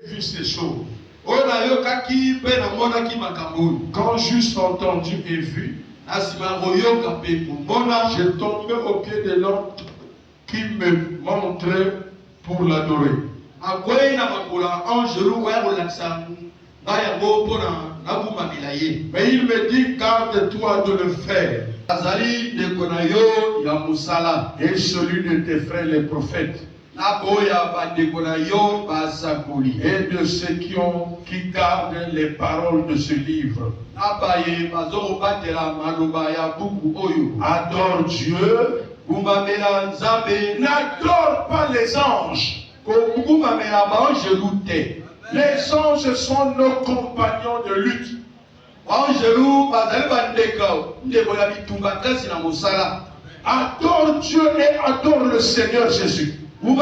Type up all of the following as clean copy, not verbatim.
vu ces choses. Quand juste entendu et vu, j'ai tombé au pied de l'homme qui me montrait pour l'adorer. Mais il me dit, garde-toi de le faire. Et celui de tes frères les prophètes. Et de ceux qui gardent les paroles de ce livre. Adore Dieu. N'adore pas les anges. Les anges sont nos compagnons de lutte. Adore Dieu et adore le Seigneur Jésus. Ne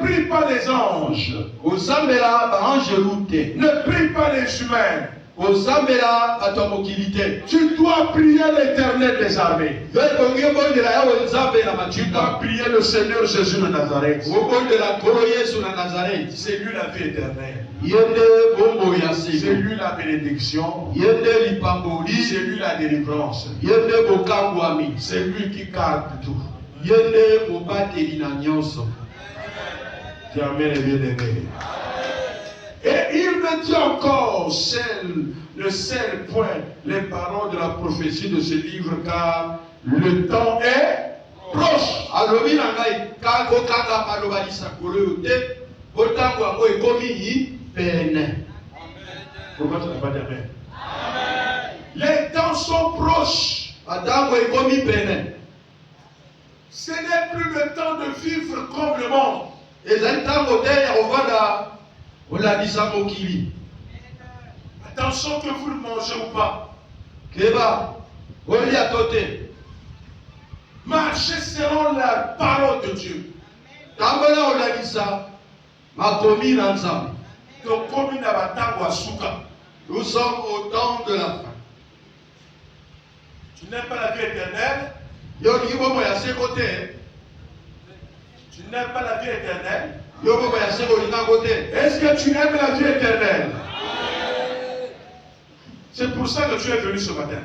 prie pas les anges. Ne prie pas les humains. Tu dois prier l'Éternel des armées. Tu dois prier le Seigneur Jésus de Nazareth. C'est lui la vie éternelle. C'est lui la bénédiction. C'est lui la délivrance. C'est lui qui garde tout. Amen et bien-aimé. Et il me dit encore, ne scelle point les paroles de la prophétie de ce livre, car le temps est proche. Pourquoi tu n'as pas dit amen? Les temps sont proches. Ce n'est plus le temps de vivre comme le monde. Attention que vous le mangez ou pas. Marchez selon la parole de Dieu. Nous sommes au temps de la fin. Tu n'aimes pas la vie éternelle? Tu n'aimes pas la vie éternelle? Est-ce que tu aimes la vie éternelle? C'est pour ça que tu es venu ce matin.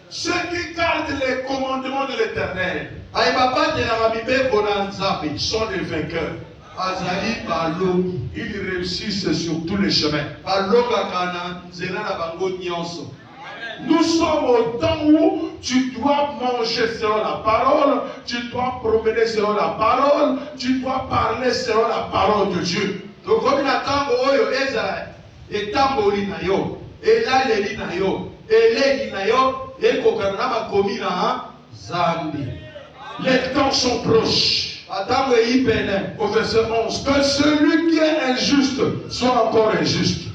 Ceux qui gardent les commandements de l'Éternel sont des vainqueurs. Ils réussissent sur tous les chemins. Nous sommes au temps où tu dois manger selon la parole, tu dois promener selon la parole, tu dois parler selon la parole de Dieu. Les temps sont proches. Au verset 11, que celui qui est injuste soit encore injuste.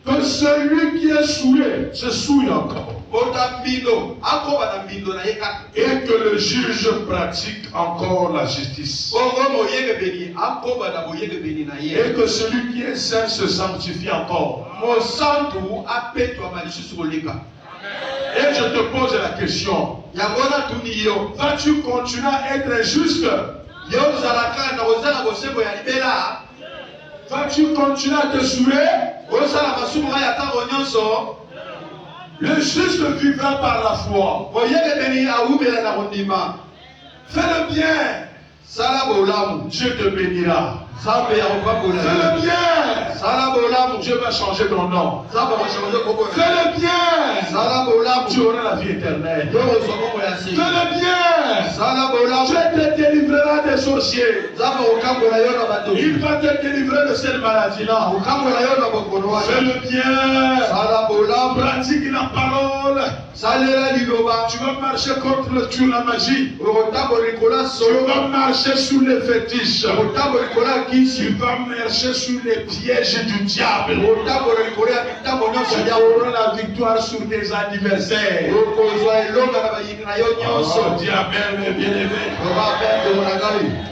Que celui qui est souillé se souille encore. Et que le juge pratique encore la justice. Et que celui qui est saint se sanctifie encore. Et je te pose la question. Vas-tu continuer à être injuste? Vas-tu continuer à te souiller? Le juste vivra par la foi. Fais le bien. Dieu te bénira. Fais le bien. Dieu va changer ton nom. Fais le bien. Tu auras la vie éternelle. Fais le bien. Dieu te délivrera des sorciers. Il va te délivrer de cette maladie-là. Fais le bien. Pratique la parole. Tu vas marcher contre la magie. Tu vas marcher sous les fétiches. Tu vas marcher sous les pièges du diable. Tu auras la victoire sur tes adversaires. Dis amen, bien-aimé.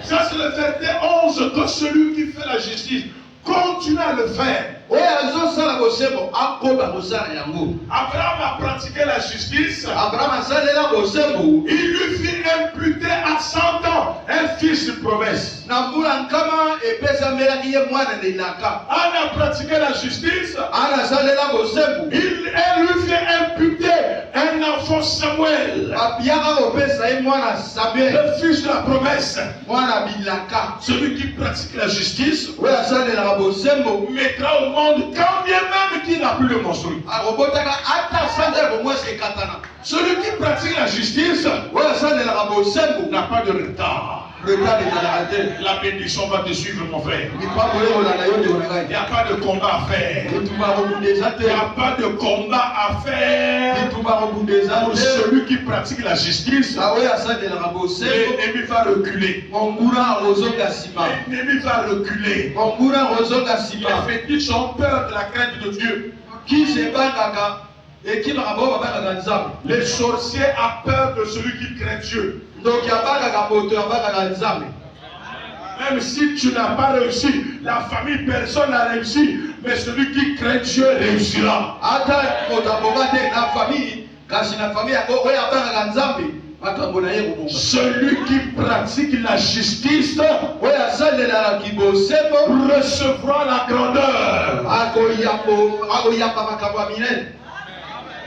Ça c'est le verset 11. Que celui qui fait la justice continue à le faire. Abraham a pratiqué la justice. Il lui fit imputé à 100 ans un fils de promesse. Na mbula nkama epesa melaki ye mwana ndelaka. Anna pratiqué la justice. Ana salela bosembu. Elle lui fait imputer un enfant Samuel. Abiaka opesa ye mwana Samuel. Le fils de la promesse. Mwana bilaka. Celui qui pratique la justice Oya salela bosembu mettra au monde quand bien même qu'il n'a plus de monstrueux. akobotaka ata sanda ko mwese katana. Celui qui pratique la justice Oya salela bosembu n'a pas de retard. retard de La bénédiction va te suivre, mon frère. ni pa boyo la na yo de Il wanagai. n'y a pas de combat à faire. Tuba robundeza Il n'y te. a pas de combat à faire. Tuba robundeza Pour te. celui qui pratique la justice, Na oya salela bosembu l'ennemi va reculer. mongura ozonga sima. L'ennemi va reculer. Mongura ozonga sima. Les fétiches ont peur de la crainte de Dieu. Qui se bangaka et qui marabo babaka nzambe. Les sorciers ont peur de celui qui craint Dieu. Donc ya bangaka moto ya bangaka nzambe. Même si tu n'as pas réussi, la famille, personne n'a réussi, mais celui qui craint Dieu réussira. Ata moto aboba te na famille kasi na famille yako oya bangaka nzambe makambo na ye kobonga. Celui qui pratique la justice Oya salela ki bosembo recevra la grandeur. akoyamba makambo ya minene.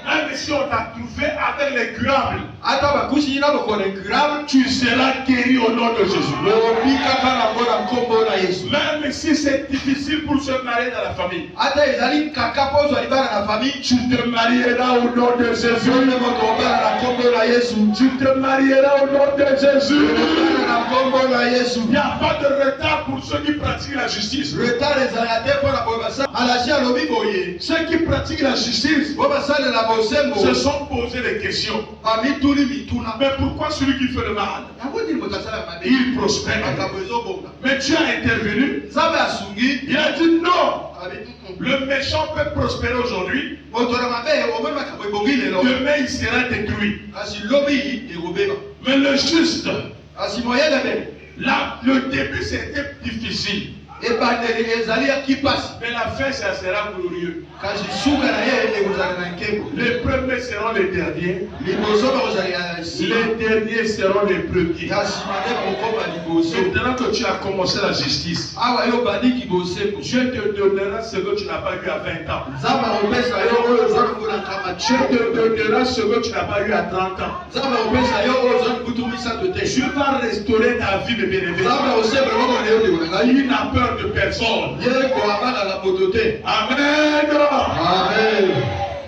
Même si on t'a trouvé avec les curables, Ata bakusi na bokona incurable tu seras guéri au nom de Jésus. lobika kana mbona nkombo na Yesu. Même si c'est difficile pour se marier dans la famille, Ata ezali kaka pozwa libana na famille tu te marieras au nom de Jésus. zone moto obana na nkombo na Yesu. Tu te marieras au nom de Jésus. Obana na nkombo na Yesu. Il n'y a pas de retard pour ceux qui pratiquent la justice. Retard ezalaka te mpona boyeba sa malachi alobi boye Ceux qui pratiquent la justice po basalela bosembo se sont posé des questions. bamituli mituna. Mais pourquoi celui qui fait le mal, Yango nini moto asalaka mabe il prospère? makambo ezobonga. Mais Dieu a intervenu. Nzambe asungi Il a dit non. abi Le méchant peut prospérer aujourd'hui. moto na mabe omoni makambo ebongi lelo Demain, il sera détruit. kasi lobi ekobeba Mais le juste, kasi moyele be là, le début, c'était difficile. ebandeli ezali ya kipasi Mais la fin, ça sera glorieux. kasi suka na ye ekozala na nkembo. Les premiers seront les derniers. liboso bakozala ya nsima Les derniers seront les premiers. ya nsima nde bakokoma liboso. Maintenant que tu as commencé la justice, awa yo obandiki bosembo Dieu te donnera ce que tu n'as pas eu à 20 ans. nzambe akopesa yo oyo ozwa longo na nkama Dieu te donnera ce que tu n'as pas eu à 30 ans. nzambe akopesa yo oyo ozwa likutu misato te. Dieu va restaurer ta vie de bien-aimé. nzambe akosembela moko na yo ndeko na ngai Il n'a peur de personne. ye koabakaka moto te. Amen. amen.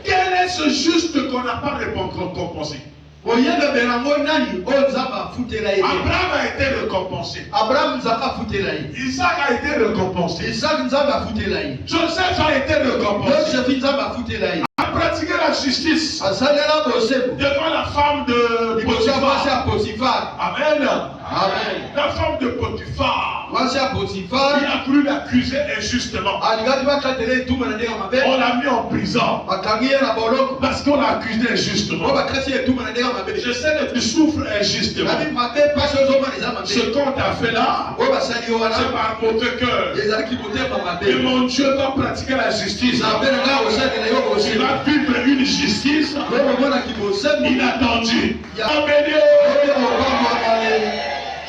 Quel est ce juste qu'on n'a pas récompensé? oyebebela ngo nani oyo nzambe afutela ye te. Abraham a été récompensé. abrahamu nzambe afutela ye. Isaac a été récompensé. isaki nzambe afutela ye. Joseph a été récompensé. yosefi nzambe afutela ye. A pratiqué la justice asalela bosembo devant la femme de liboso ya mwasi ya Potiphar. potifar. Amen. amen. La femme de Potiphar, mwasi ya potifar il a voulu l'accuser injustement. alingaki bakatela etuma na ndenge ya mabe On l'a mis en prison bakangi ye na boloko parce qu'on l'a accusé po injustement. bakasi ye etuma na ndenge ya mabe. Je sais que tu souffres injustement. abi mabe mpasi ozomona eza Ce mabe qu'on t'a fait là, oyo basali yo c'est wana par mauvais cœur. ezalaki motema Et mabe. mon Dieu va pratiquer la justice. nzambe na ngai akosalela yo Tu bosembo vas vivre une justice yo bomonaki bosembo inattendue. oyo Amen. kobambwaka ye.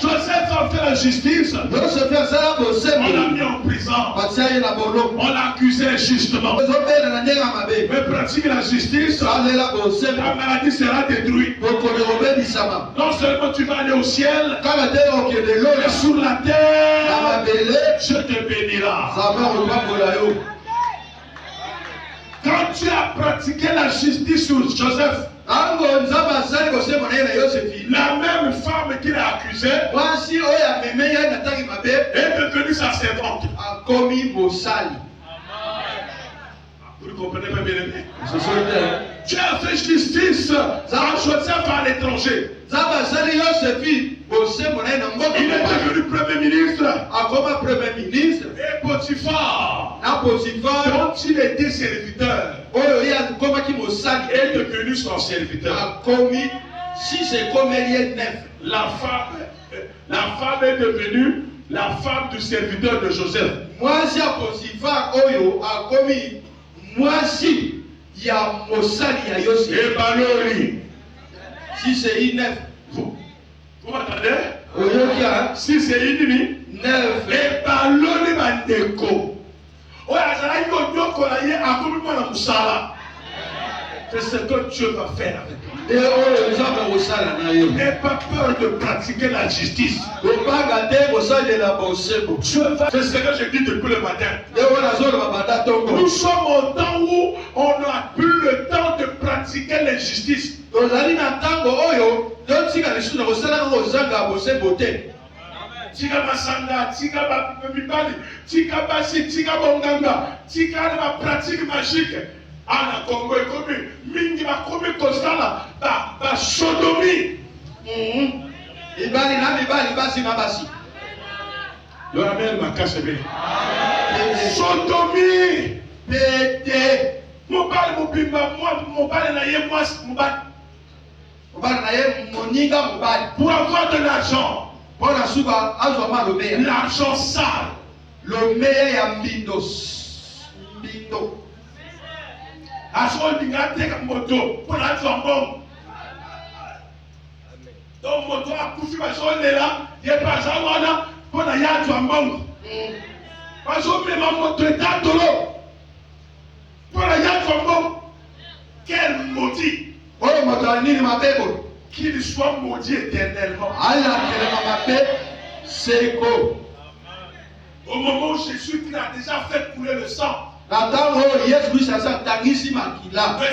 Joseph a fait la justice. yosefi asala On l'a bosembo mis en prison. batia ye na boloko On l'a accusé injustement. ezobela na ndenge ya mabe. Mais pratique la justice, salela ta bosembo maladie sera détruite. bokomi kobebisama Non seulement tu vas aller au ciel, kaka te okende mais lola sur la na terre, mabele je te bénira. nzambe akopambola yo. Quand tu as pratiqué la justice sur Joseph, tango nzambe asali bosembo na ye na yosefi la même femme qui l'a accusé mwasi oyo ameme ye na ntangi mabe est devenue sa servante. akomi mosali. Vous ne comprenez pas bien aimé? sosote Tu as fait justice à Joseph à l'étranger. nzambe asali yosefi bosembo na ye na Il est mboka devenu premier ministre. akoma premier ministre Et Potiphar, na potifar dont il était serviteur, oyo ye akomaki mosali est devenu son serviteur. akomi sise ekomeli ye nef. La femme est devenue la femme du serviteur de Joseph. mwasi ya potifar oyo akomi mwasi ya mosali ya yosefi Et Balori, sise i nef. Vous m'entendez? Oyokia. Si c'est une 9. et ballon de bandeko. Oya zala yo nyoko la ye akomi mwana musala. C'est ce que Dieu va faire avec toi. N'aie pas peur de pratiquer la justice. Dieu va. C'est ce que je dis depuis le matin. Nous sommes au temps où on n'a plus le temps de pratiquer l'injustice. Tika masanga, tika mibali, tika basi, tika bonganga, tika ma pratique magique. Ana Congo ekomi mingi bakomi kosala ba sodomie. Ibali na mibali basi na basi. Yo amène ma cache bien. Sodomie. Pété. Mobali mobimba mobali na ye mwasi mobali. Mobali na ye moninga mobali. Pour avoir de l'argent. L'argent sale. Le meilleur ya mbindos. Mbindo. Aso linga teka moto pour la zambon. Donc moto a couché baso lela, ye pas wana pour la ya zambon. Baso même moto est dolo. Pour la ya zambon. Quel maudit. Oh moto nini mabebo. Qu'il soit maudit éternellement. Au moment où Jésus a déjà fait couler le sang, le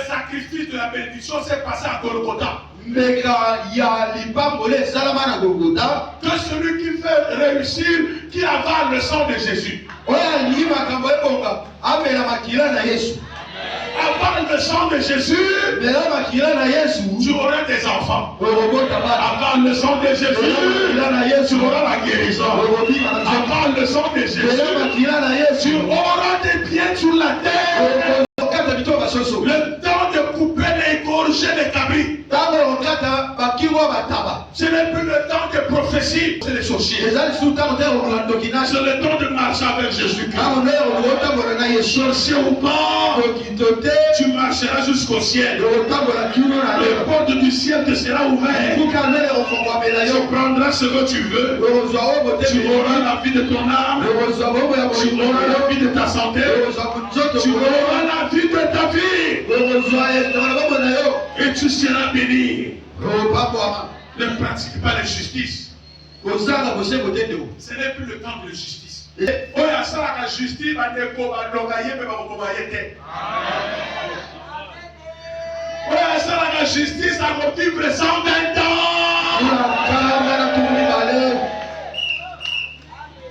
sacrifice de la bénédiction s'est passé à Golgotha. Que celui qui fait réussir, qui avale le sang de Jésus. Avant le sang de Jésus, tu auras des enfants. Avant le sang de Jésus, tu auras la guérison. Avant le sang de Jésus, tu auras des pieds sur la terre. Le temps de couper et égorger les cabris. Ce n'est plus le temps de prophétie, c'est les sorciers. C'est le temps de marcher avec Jésus-Christ. Sorcier ou pas, tu marcheras jusqu'au ciel. Le porte du ciel te sera ouvert. Tu prendras ce que tu veux. Tu auras la vie de ton âme. Tu auras la vie de ta santé. Tu auras la vie de ta vie. Et tu seras béni. Ne pratique pas la justice. Ce n'est plus le temps de justice. Oh, il y a ça la justice, va déco, va logayer, mais va logayer. Oh, il y a ça la justice, ça va vivre 120 ans.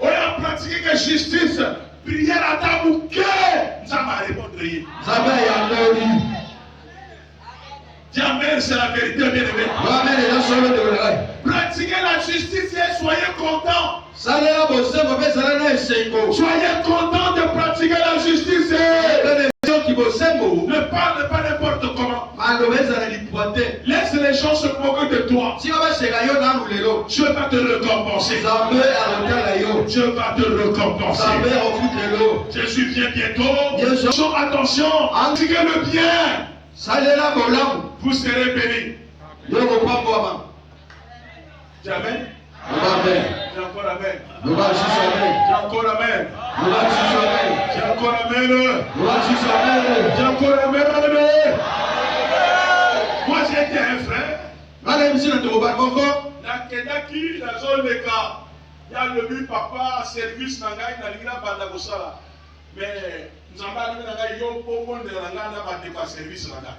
Oh, il y a pratiqué la justice, prière à ta bouquet. Ça va répondre. Amen, c'est la vérité, bien aimé. Pratiquez la justice et soyez contents. Soyez contents de pratiquer la justice. Ne parle pas n'importe comment. Laisse les gens se moquer de toi. Dieu va te récompenser. Dieu va te récompenser. Jésus vient bientôt. Attention, pratiquez le bien. Vous serez bénis. Amen. J'ai encore amen. J'ai encore amen. J'ai encore amen. J'ai encore amen. Moi j'ai été un frère. Nakenaki la zone de cas. Il y a le but papa service nangai na lingina banda kosala. Mais nous avons dit yo pomo de la ngana ba de service nangai.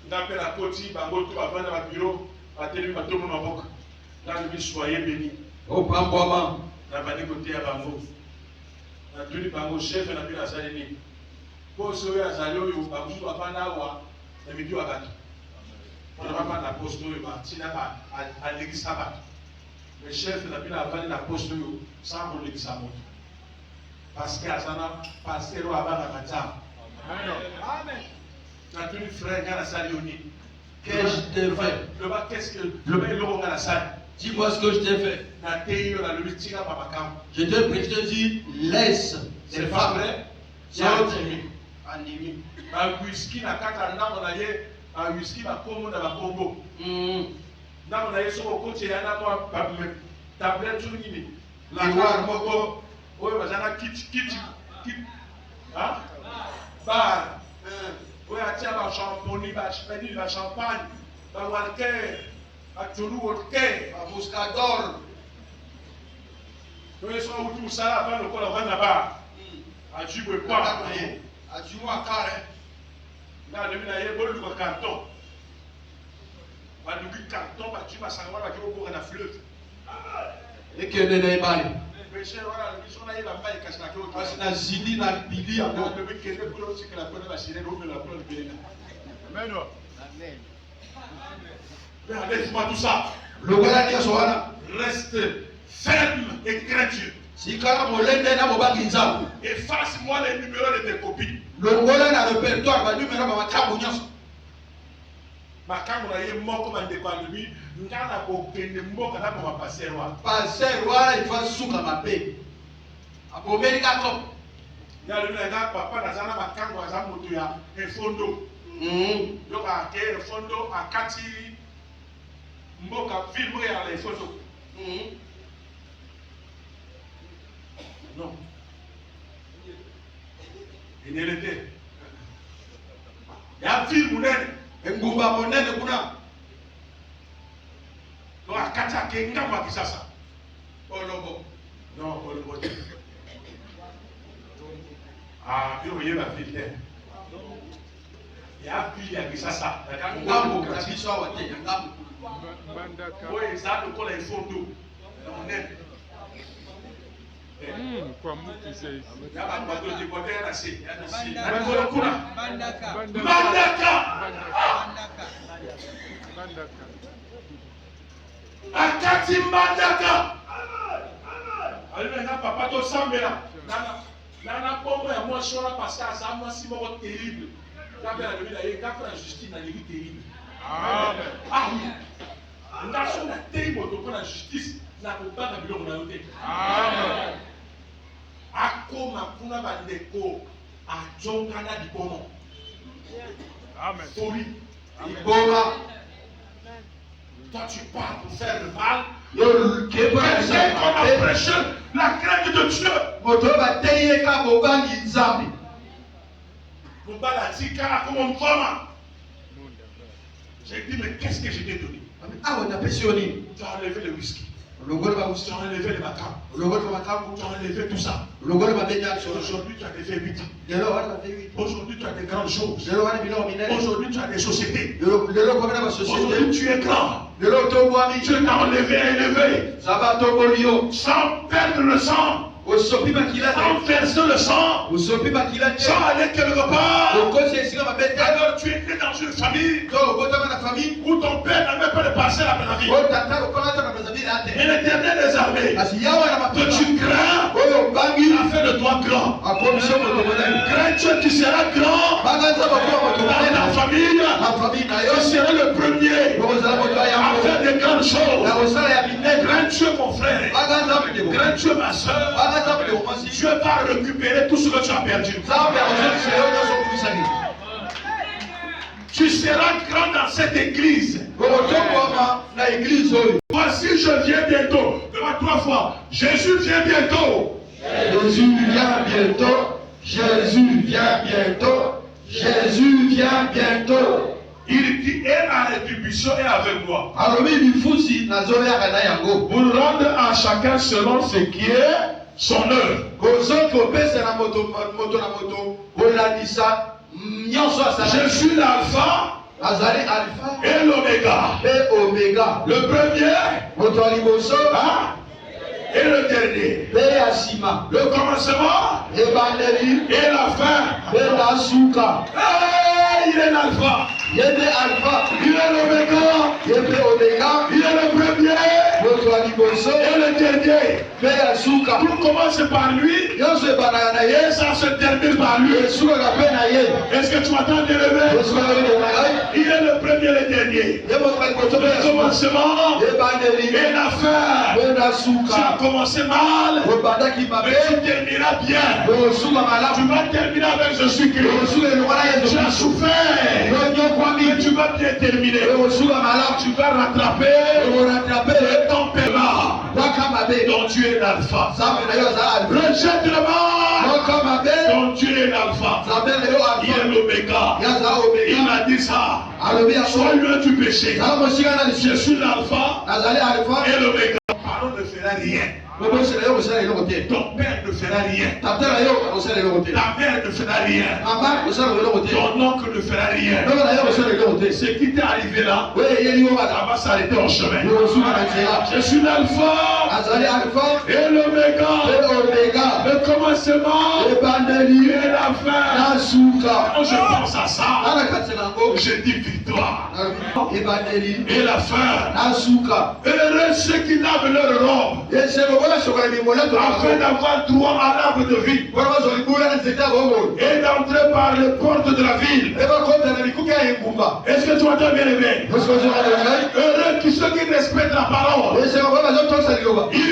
D'après la côte, bango tout avant dans le bureau, à télé bateau mon avocat. Là je dis soyez bénis. Oh pamboama. Na bani côté à bango. Na tout le bango chef na bila salini. Pour ceux à salio yo bango tout avant là wa na midi wa bateau. On va pas na poste yo ba tina ba à l'église sabat. Le chef na bila avant na poste yo sans pour l'église sabat. Parce que azana pasteur wa ba na kata. Amen. Quand tu frère dans la salle, qu'est-ce que je t'ai fait? Qu'est-ce que le mec dans la salle? Dis-moi ce que je t'ai fait. Je te prie, je te dis, laisse. C'est pas vrai? C'est animé. Un whisky na kata ndamo na ye, un whisky na Congo na Congo. Non, on a eu son côté, il y en a moi, tablette, tout le monde. La Ivoire. moto, oui, mais j'en ai kit. Hein? Bar. Oui, il y a champagne, la champagne, la Walker, la Tchounou Walker, La Moscador. oui, ils sont autour de ça, avant le col, on va là-bas. À Djiboué, quoi? Adjoint à carré. Là, le mina y a un carton. On a du carton, tu vas savoir qu'il y a un fleuve. Et que les nébali. Mais c'est voilà, le mission là, il va pas y casser la clé. Parce que na zili na bili à Le moi. mec qui est pour aussi que la bonne va tirer l'eau, mais la bonne est Amen. Mais laisse-moi tout ça. Le gars dit soana. Reste ferme et crains Dieu. Si kana molende na mobaki nzambe. Efface-moi les numéros de tes copies. Le ngola na répertoire ba numéro ba makambo nyonso. Makambo na ye moko ba ndeko ya lui, ngana kokende mboka na ba passer wa. Passer wala il faut suka mabe. Abomeli ka top. Ya le nga papa na zana makambo za moto ya efondo. Yo ka ke efondo akati mboka film ya la efondo. Non. Il n'est l'été. Il y a un film où Ngumba monene kuna. Donc à Katia Kenga Makisasa. Olobo. Non, Olobo. Ah, puis vous voyez la fille. Il y a un film à Kisasa. Ngambo kabisa wate ngambo. Oui, ça le col est photo. On est. Kwa muki sei. Yaba mbato de côté na si. Bandaka. Akati Mbandaka. Alors là papa to sambela. Nana pombo ya moi shora parce que ça moi si moko terrible. Quand la vie là, quand la justice na vie terrible. Amen. Ah oui. Ndaso na terrible to la justice na kobanga biloko na yote. Amen. Akoma kuna bandeko ajongana dibomo. Amen. Folie. Iboma. Toi tu parles pour faire le mal. Yo keba Quelqu'un qu'on a sa. prêché la crainte de Dieu. Moto ba teye ka bobangi nzambe. Mobala tika comme un femme. J'ai dit mais qu'est-ce que je t'ai donné? Ah on a pesioni. Tu as enlevé le whisky. Logolo ba Tu usi. as enlevé les macabres. Logolo ba makambo. Tu as enlevé tout ça. Logolo ba benya so. Aujourd'hui tu as des faits vite. Lelo wana ba fewi. Aujourd'hui tu as des grandes choses. Lelo wana biloko minene. Aujourd'hui tu as des sociétés. Lelo komena ba Aujourd'hui société. tu es grand. Lelo to bwami. Dieu t'a enlevé et élevé. Sabato bolio. Sans perdre le sang. Osopi bakila. Sans verser le sang. Osopi bakila. Sans aller quelque part. Okosi esika ba bete. Alors tu es né dans une famille To obota na famille. où ton père n'avait pas de parcelle à la vie. Otata okolata na bazabira ate. Et l'Éternel des armées Asi yawa na que mapema. tu crains Oyo bangi. a fait de toi grand. Akomisho moto monene. Crains Dieu, tu seras grand Baganza bakoma moto dans ta monene. famille. Na famille na yo. Tu seras le premier Okozala moto ya à faire yango. de grandes choses. Na osala ya minene. Crains Dieu, mon frère. Baganza mdebo. Crains Dieu, ma soeur. Baganza mdebo masi. Dieu va récupérer tout ce que tu as perdu. Nzambe akozongisa yo nyonso okubisani. Tu seras grand dans cette église. Okotokwama na église oyo. Voici, je viens bientôt. Devant 3 fois. Jésus vient bientôt. Jésus vient bientôt. Jésus vient bientôt. Jésus vient bientôt. Il dit, et la rétribution est avec moi. Alobi lifusi nazoyaka na yango. Pour rendre à chacun selon ce qui est son œuvre. Kozoki kopesa na moto na moto kolandisa nyonso Je asala. suis l'alpha Azali alpha et l'oméga. pe omega. Le premier Moto ya liboso et le dernier. pe ya nsima. Le commencement Ebandeli et la fin. pe na suka. Hey, il est l'alpha. Ye nde alpha. Il est l'oméga. Ye mpe omega. Il est le premier Moto Et le dernier. Tout commence par lui. Et ça se termine par lui. Est-ce que tu m'entends bien lever? Il est le premier et le dernier. Le commencement et la fin. Tu as commencé mal, mais tu termineras bien. Tu vas terminer avec je suis Christ. Tu as souffert, mais tu vas bien terminer. Tu vas rattraper ton paiement. Donc tu es l'alpha. Rejette le mal. Donc tu es l'alpha. Il est l'oméga. Il m'a dit ça. Sois loin du péché. Je suis l'alpha et l'oméga. Parole ne fera rien. Ton père ne fera rien. Ta mère ne fera rien. Ton oncle ne fera rien. Ce qui t'est arrivé là, ça va s'arrêter en chemin. Je suis l'alpha et l'oméga, le commencement et la fin. Quand je pense à ça, je dis victoire et la fin. Heureux ceux qui lavent leur robe, afin d'avoir droit à l'arbre de vie et d'entrer par les portes de la ville. Est-ce que tu entends bien aimé? Heureux tous ceux qui respectent la parole, ils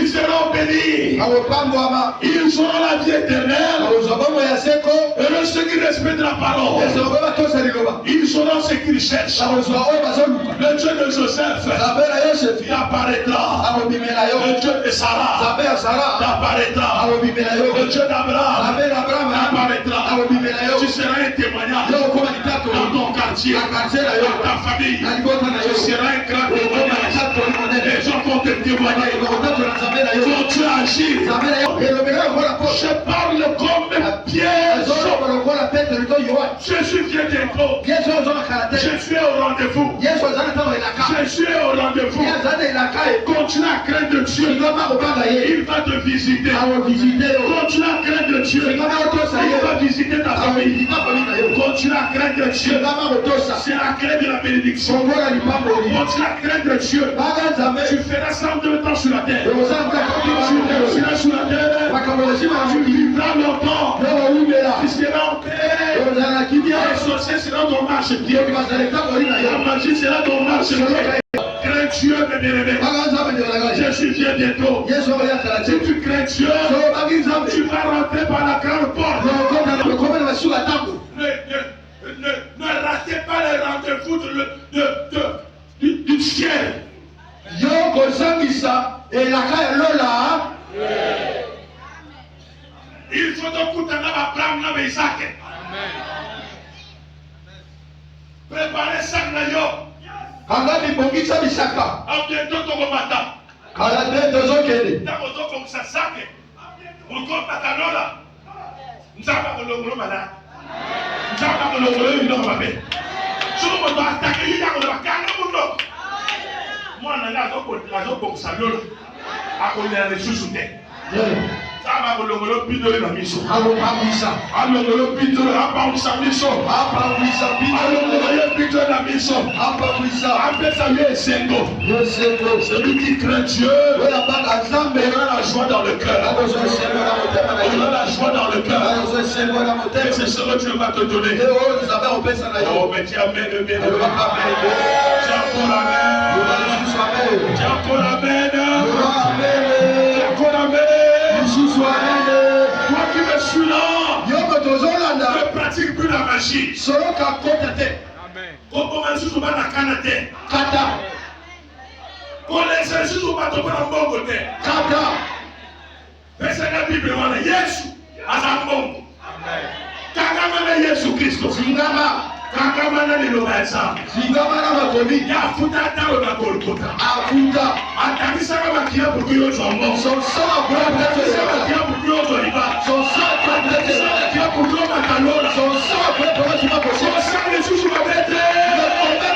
seront bénis. Ils auront la vie éternelle. Heureux ceux qui respectent la parole, ils auront ce qu'ils cherchent. Le Dieu de Joseph apparaîtra. Le Dieu de Sarah apparaîtra. Le Dieu d'Abraham apparaîtra. Tu seras un témoignage dans ton quartier, dans ta famille. Tu seras un grand témoignage. Les gens vont te témoigner. Quand tu agis, je parle comme Pierre. Jésus vient bientôt. Je suis au rendez-vous. Je suis au rendez-vous. Continue à craindre Dieu. Il va te visiter. Continue à craindre Dieu. Il va visiter ta famille. Continue à craindre Dieu. C'est la clé de la bénédiction. Continue à craindre Dieu. Tu feras 102 ans sur la terre. Tu réussiras sur la terre. Tu vivras longtemps. Tu seras en paix. Les sorciers seront ton marche-pied. La magie sera ton marche-pied. Crains Dieu, mes bien-aimés. Jésus vient bientôt. Si tu crains Dieu, tu vas rentrer par la grande porte. Ne ratez pas les rendez-vous du ciel. Il faut donc écouter Abraham et Isaac. Préparez ça, Nayo. Bientôt, tu vas matin. Celui qui craint Dieu aura la joie dans le cœur. La joie dans le cœur. Et c'est ce que Dieu va te donner. Oh, mais dis amen, bien. Dis encore amen. Dis encore amen. Dis encore amen. Toi qui me suis là, ne pratique plus la magie. Amen. Quand les exercices sont pas tombés en bon côté. Mais c'est la Bible, Yesu, Azambongo. Kakamana Yesu Christo. Kakamana Lilobaza. Yafuta Taro na Golgotha. Atakisa kama kia bukuyo zombo. Atakisa kama kia bukuyo zoliba. Atakisa kama kia bukuyo matalona. Sosane Jésus va mettre.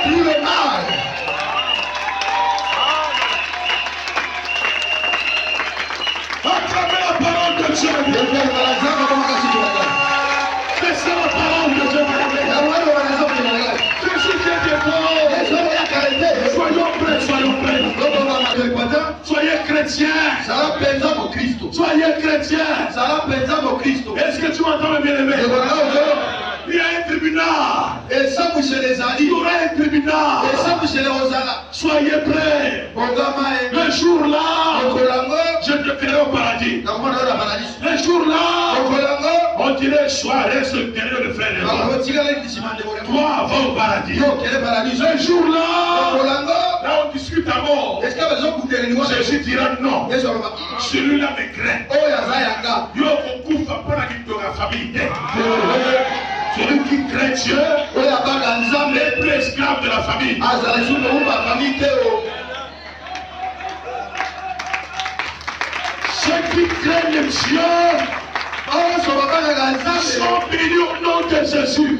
Plus le mal. Acclamez la parole de Dieu. Laissez la parole de Dieu. Jésus vient bientôt. Soyons prêts, soyons prêts. Soyez Soyez prêts. Le jour-là, je te ferai au paradis. Le jour-là, on dirait sois reste derrière le frère. Toi, va au paradis. Le jour-là, là on discute à mort. Jésus dira non. Celui-là me craint. Yo, on couvre pas la famille. Celui qui craint Dieu n'est plus esclave de la famille. Ceux qui craignent Dieu sont bénis au nom de Jésus.